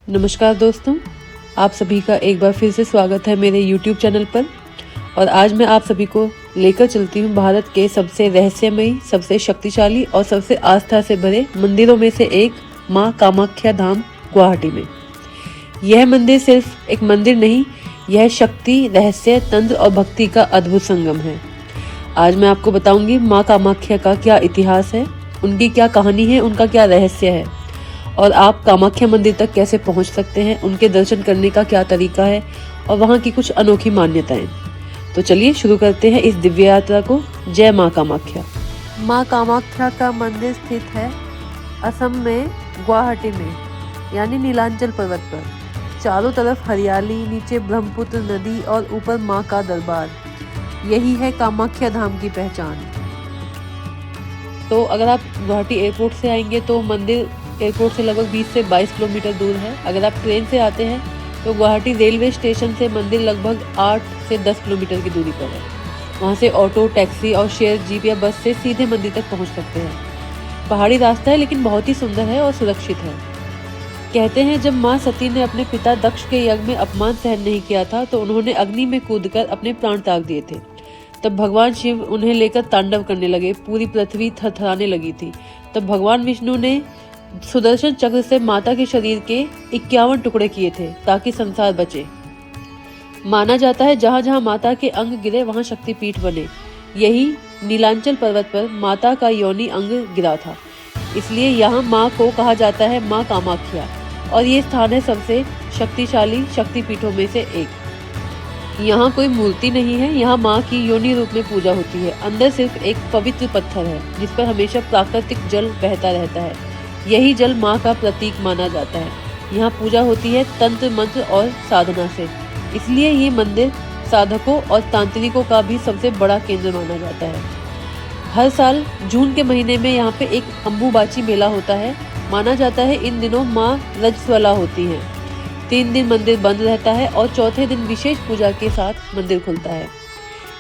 नमस्कार दोस्तों, आप सभी का एक बार फिर से स्वागत है मेरे YouTube चैनल पर। और आज मैं आप सभी को लेकर चलती हूँ भारत के सबसे रहस्यमयी, सबसे शक्तिशाली और सबसे आस्था से भरे मंदिरों में से एक माँ कामाख्या धाम गुवाहाटी में। यह मंदिर सिर्फ एक मंदिर नहीं, यह शक्ति, रहस्य, तंत्र और भक्ति का अद्भुत संगम है। आज मैं आपको बताऊंगी माँ कामाख्या का क्या इतिहास है, उनकी क्या कहानी है, उनका क्या रहस्य है और आप कामाख्या मंदिर तक कैसे पहुंच सकते हैं, उनके दर्शन करने का क्या तरीका है और वहां की कुछ अनोखी मान्यताएं। तो चलिए शुरू करते हैं इस दिव्य यात्रा को। जय माँ कामाख्या। माँ कामाख्या का मंदिर स्थित है असम में गुवाहाटी में, यानी नीलांचल पर्वत पर। चारों तरफ हरियाली, नीचे ब्रह्मपुत्र नदी और ऊपर माँ का दरबार। यही है कामाख्या धाम की पहचान। तो अगर आप गुवाहाटी एयरपोर्ट से आएंगे तो मंदिर एयरपोर्ट से लगभग 20 से 22 किलोमीटर दूर है। अगर आप ट्रेन से आते हैं तो गुवाहाटी रेलवे स्टेशन से मंदिर लगभग 8 से 10 किलोमीटर की दूरी पर है। वहाँ से ऑटो, टैक्सी और शेयर जीप या बस से सीधे मंदिर तक पहुँच सकते हैं। पहाड़ी रास्ता है लेकिन बहुत ही सुंदर है और सुरक्षित है। कहते हैं जब माँ सती ने अपने पिता दक्ष के यज्ञ में अपमान सहन नहीं किया था तो उन्होंने अग्नि में कूदकर अपने प्राण त्याग दिए थे। तब भगवान शिव उन्हें लेकर तांडव करने लगे, पूरी पृथ्वी थरथराने लगी थी। तब भगवान विष्णु ने सुदर्शन चक्र से माता के शरीर के 51 टुकड़े किए थे ताकि संसार बचे। माना जाता है जहाँ जहाँ माता के अंग गिरे वहाँ शक्तिपीठ बने। यही नीलांचल पर्वत पर माता का योनि अंग गिरा था, इसलिए यहाँ माँ को कहा जाता है माँ कामाख्या। और ये स्थान है सबसे शक्तिशाली शक्तिपीठों में से एक। यहाँ कोई मूर्ति नहीं है, यहाँ माँ की योनि रूप में पूजा होती है। अंदर सिर्फ एक पवित्र पत्थर है जिस पर हमेशा प्राकृतिक जल बहता रहता है। यही जल माँ का प्रतीक माना जाता है। यहाँ पूजा होती है तंत्र, मंत्र और साधना से, इसलिए ये मंदिर साधकों और तांत्रिकों का भी सबसे बड़ा केंद्र माना जाता है। हर साल जून के महीने में यहाँ पे एक अम्बुबाची मेला होता है। माना जाता है इन दिनों माँ रजस्वला होती हैं। 3 दिन मंदिर बंद रहता है और चौथे दिन विशेष पूजा के साथ मंदिर खुलता है।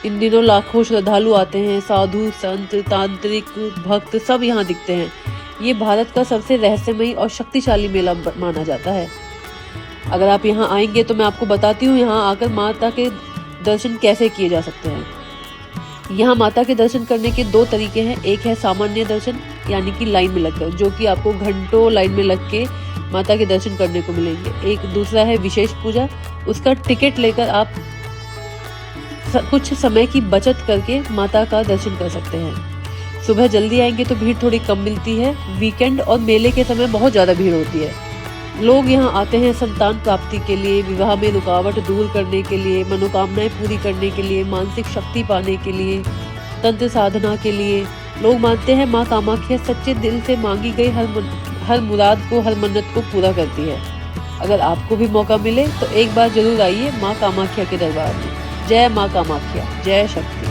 इन दिनों लाखों श्रद्धालु आते हैं। साधु, संत, तांत्रिक, भक्त सब यहाँ दिखते हैं। ये भारत का सबसे रहस्यमयी और शक्तिशाली मेला माना जाता है। अगर आप यहाँ आएंगे तो मैं आपको बताती हूँ यहाँ आकर माता के दर्शन कैसे किए जा सकते हैं। यहाँ माता के दर्शन करने के 2 तरीके हैं। एक है सामान्य दर्शन, यानी कि लाइन में लगकर, जो कि आपको घंटों लाइन में लग के माता के दर्शन करने को मिलेंगे। एक दूसरा है विशेष पूजा, उसका टिकट लेकर आप कुछ समय की बचत करके माता का दर्शन कर सकते हैं। सुबह जल्दी आएंगे तो भीड़ थोड़ी कम मिलती है। वीकेंड और मेले के समय बहुत ज़्यादा भीड़ होती है। लोग यहाँ आते हैं संतान प्राप्ति के लिए, विवाह में रुकावट दूर करने के लिए, मनोकामनाएं पूरी करने के लिए, मानसिक शक्ति पाने के लिए, तंत्र साधना के लिए। लोग मानते हैं माँ कामाख्या सच्चे दिल से मांगी गई हर मुराद को, हर मन्नत को पूरा करती है। अगर आपको भी मौका मिले तो एक बार जरूर आइए माँ कामाख्या के दरबार में। जय माँ कामाख्या, जय शक्ति।